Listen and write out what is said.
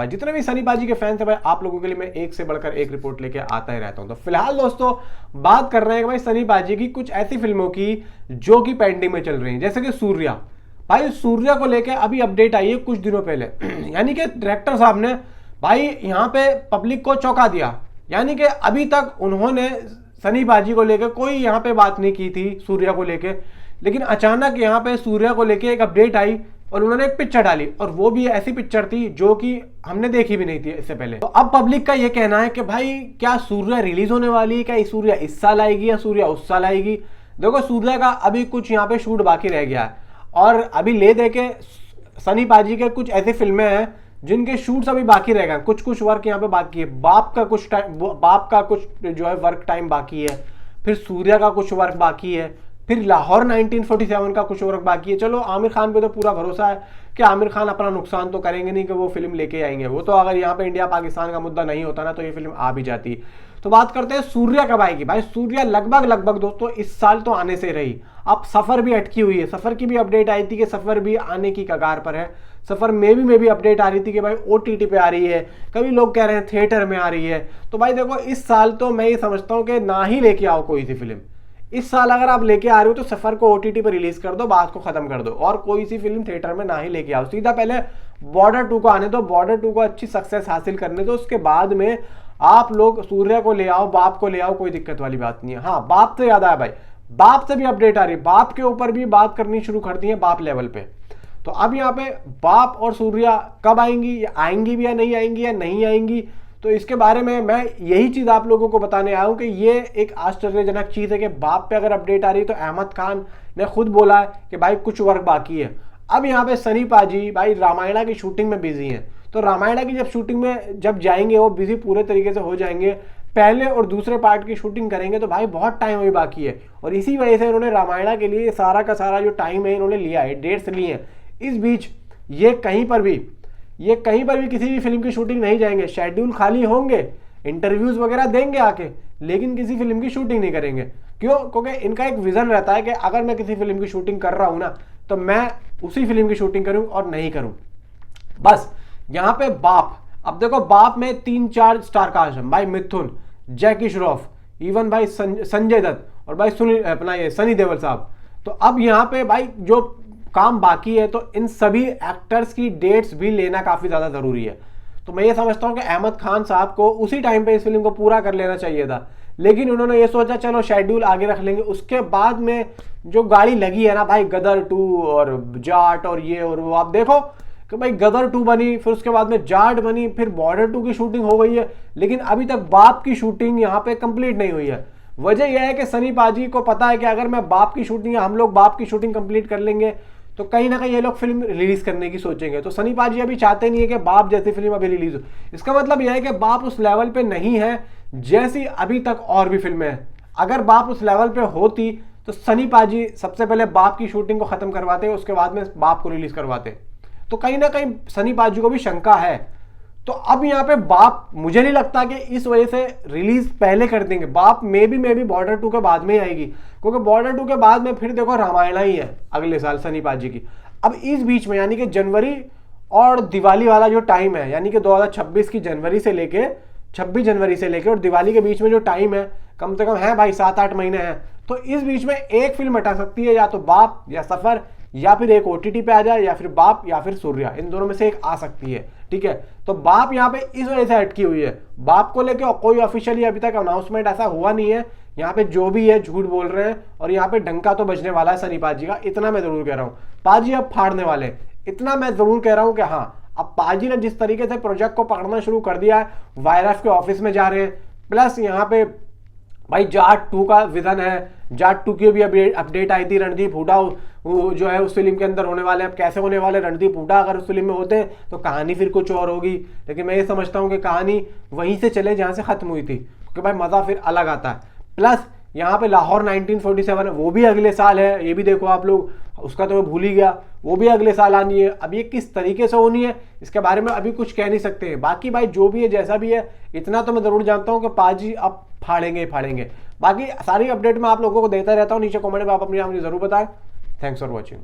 भाई जितने भी सनी पाजी के फैंस हैं भाई, आप लोगों के लिए मैं एक से बढ़कर एक रिपोर्ट लेके आता ही रहता हूं। तो फिलहाल दोस्तों बात कर रहे हैं भाई सनी पाजी की कुछ ऐसी फिल्मों की जो कि पेंडिंग में चल रही हैं, जैसे कि सूर्या। भाई सूर्या को लेके अभी अपडेट आई है कुछ दिनों पहले यानी कि डायरेक्टर साहब ने भाई यहाँ पे पब्लिक को चौंका दिया। यानी कि अभी तक उन्होंने सनी पाजी को लेकर कोई यहाँ पे बात नहीं की थी सूर्या को लेके, लेकिन अचानक यहाँ पे सूर्या को लेके एक अपडेट आई और उन्होंने एक पिक्चर डाली, और वो भी ऐसी पिक्चर थी जो कि हमने देखी भी नहीं थी इससे पहले। तो अब पब्लिक का ये कहना है कि भाई क्या सूर्या रिलीज होने वाली है, क्या सूर्या इस साल आएगी या सूर्या उस साल आएगी। देखो सूर्या का अभी कुछ यहाँ पे शूट बाकी रह गया है, और अभी ले दे के सनी पाजी के कुछ ऐसी फिल्में हैं जिनके शूट्स अभी बाकी रह गए, कुछ कुछ वर्क यहाँ पे बाकी है। बाप का कुछ जो है वर्क टाइम बाकी है, फिर सूर्या का कुछ वर्क बाकी है, फिर लाहौर 1947 का कुछ वर्क बाकी है। चलो आमिर खान पे तो पूरा भरोसा है कि आमिर खान अपना नुकसान तो करेंगे नहीं कि वो फिल्म लेके आएंगे। वो तो अगर यहाँ पे इंडिया पाकिस्तान का मुद्दा नहीं होता ना तो ये फिल्म आ भी जाती। तो बात करते हैं सूर्या कब आएगी। भाई सूर्या लगभग दोस्तों इस साल तो आने से रही। अब सफर भी अटकी हुई है, सफर की भी अपडेट आई थी कि सफर भी आने की कगार पर है। सफर में भी अपडेट आ रही थी कि भाई OTT पे आ रही है, कभी लोग कह रहे हैं थिएटर में आ रही है। तो भाई देखो इस साल तो मैं ये समझता हूँ कि ना ही लेके आओ कोई सी फिल्म। इस साल अगर आप लेके आ रहे हो तो सफर को OTT पर रिलीज कर दो, बात को खत्म कर दो, और कोई सी फिल्म थिएटर में ना ही लेके आओ। सीधा पहले बॉर्डर 2 को आने दो, बॉर्डर 2 को अच्छी सक्सेस हासिल करने दो, उसके बाद में आप लोग सूर्या को ले आओ, बाप को ले आओ, कोई दिक्कत वाली बात नहीं है। हाँ बाप से याद आया भाई, बाप से भी अपडेट आ रही है, बाप के ऊपर भी बात करनी शुरू कर दी है बाप लेवल पे। तो अब यहाँ पे बाप और सूर्या कब आएंगी, आएंगी भी या नहीं आएंगी, तो इसके बारे में मैं यही चीज आप लोगों को बताने आया हूं कि ये एक आश्चर्यजनक चीज है कि बाप पे अगर अपडेट आ रही है तो अहमद खान ने खुद बोला है कि भाई कुछ वर्क बाकी है। अब यहाँ पे सनी पाजी भाई रामायणा की शूटिंग में बिजी हैं, तो रामायणा की जब शूटिंग में जब जाएंगे वो बिजी पूरे तरीके से हो जाएंगे, पहले और दूसरे पार्ट की शूटिंग करेंगे, तो भाई बहुत टाइम अभी बाकी है। और इसी वजह से इन्होंने रामायणा के लिए सारा का सारा जो टाइम है इन्होंने लिया है, डेट्स लिए हैं। इस बीच ये कहीं पर भी किसी भी फिल्म की शूटिंग नहीं जाएंगे, शेड्यूल खाली होंगे, इंटरव्यूज वगैरह देंगे आके, लेकिन किसी फिल्म की शूटिंग नहीं करेंगे। क्यों? क्योंकि इनका एक विजन रहता है कि अगर मैं किसी फिल्म की शूटिंग कर रहा हूं ना तो मैं उसी फिल्म की शूटिंग करूं और नहीं करूं। बस यहाँ पे बाप, अब देखो बाप में 3-4 स्टार कास्ट है भाई, मिथुन, जैकी श्रॉफ, इवन भाई संजय दत्त और भाई सनी देओल साहब। तो अब यहाँ पे भाई जो काम बाकी है तो इन सभी एक्टर्स की डेट्स भी लेना काफी ज्यादा जरूरी है। तो मैं ये समझता हूं कि अहमद खान साहब को उसी टाइम पे इस फिल्म को पूरा कर लेना चाहिए था, लेकिन उन्होंने ये सोचा चलो शेड्यूल आगे रख लेंगे। उसके बाद में जो गाड़ी लगी है ना भाई, गदर 2 और जाट और ये और वो, आप देखो कि भाई गदर 2 बनी, फिर उसके बाद में जाट बनी, फिर बॉर्डर 2 की शूटिंग हो गई है, लेकिन अभी तक बाप की शूटिंग यहाँ पे कंप्लीट नहीं हुई है। वजह यह है कि सनी पाजी को पता है कि अगर मैं बाप की शूटिंग हम लोग बाप की शूटिंग कंप्लीट कर लेंगे तो कहीं ना कहीं ये लोग फिल्म रिलीज करने की सोचेंगे। तो सनी पाजी अभी चाहते नहीं है कि बाप जैसी फिल्म अभी रिलीज हो। इसका मतलब यह है कि बाप उस लेवल पे नहीं है जैसी अभी तक और भी फिल्में हैं। अगर बाप उस लेवल पे होती तो सनी पाजी सबसे पहले बाप की शूटिंग को खत्म करवाते, उसके बाद में बाप को रिलीज करवाते। तो कहीं ना कहीं सनी पाजी को भी शंका है। तो अब यहाँ पे बाप मुझे नहीं लगता कि इस वजह से रिलीज पहले कर देंगे। बाप में भी बॉर्डर 2 के बाद में ही आएगी, क्योंकि बॉर्डर 2 के बाद में फिर देखो रामायणा ही है अगले साल सनी पाजी की। अब इस बीच में यानी कि जनवरी और दिवाली वाला जो टाइम है, यानी कि 2026 की 26 जनवरी से लेके और दिवाली के बीच में जो टाइम है, कम से कम है भाई 7-8 महीने हैं। तो इस बीच में एक फिल्म हटा सकती है, या तो बाप या सफर, या फिर एक OTT पे आ जाए, या फिर बाप या फिर सूर्या, इन दोनों में से एक आ सकती है। ठीक है, तो बाप यहाँ पे इस वजह से अटकी हुई है। बाप को लेके कोई ऑफिशियली अभी तक अनाउंसमेंट ऐसा हुआ नहीं है। यहाँ पे जो भी है झूठ बोल रहे हैं, और यहाँ पे डंका तो बजने वाला है सनी पाजी का, इतना मैं जरूर कह रहा हूँ। पाजी अब फाड़ने वाले, इतना मैं जरूर कह रहा हूँ कि हाँ, अब पाजी ने जिस तरीके से प्रोजेक्ट को पकड़ना शुरू कर दिया है, वायरस के ऑफिस में जा रहे हैं, प्लस यहाँ पे भाई जाट 2 का विजन है। जाट 2 की भी अपडेट आई थी, रणदीप हुड्डा जो है उस फिल्म के अंदर होने वाले हैं। अब कैसे होने वाले, रणदीप हुड्डा अगर उस फिल्म में होते हैं तो कहानी फिर कुछ और होगी, लेकिन मैं ये समझता हूँ कि कहानी वहीं से चले जहाँ से खत्म हुई थी, क्योंकि भाई मजा फिर अलग आता है। प्लस यहाँ पे लाहौर 1947 वो भी अगले साल है, ये भी देखो आप लोग, उसका तो मैं भूल ही गया, वो भी अगले साल आनी है। अब ये किस तरीके से होनी है इसके बारे में अभी कुछ कह नहीं सकते हैं। बाकी भाई जो भी है जैसा भी है, इतना तो मैं जरूर जानता हूँ कि पाजी अब फाड़ेंगे। बाकी सारी अपडेट मैं आप लोगों को देता रहता हूँ। नीचे कमेंट में आप अपनी जरूर बताएं। Thanks for watching.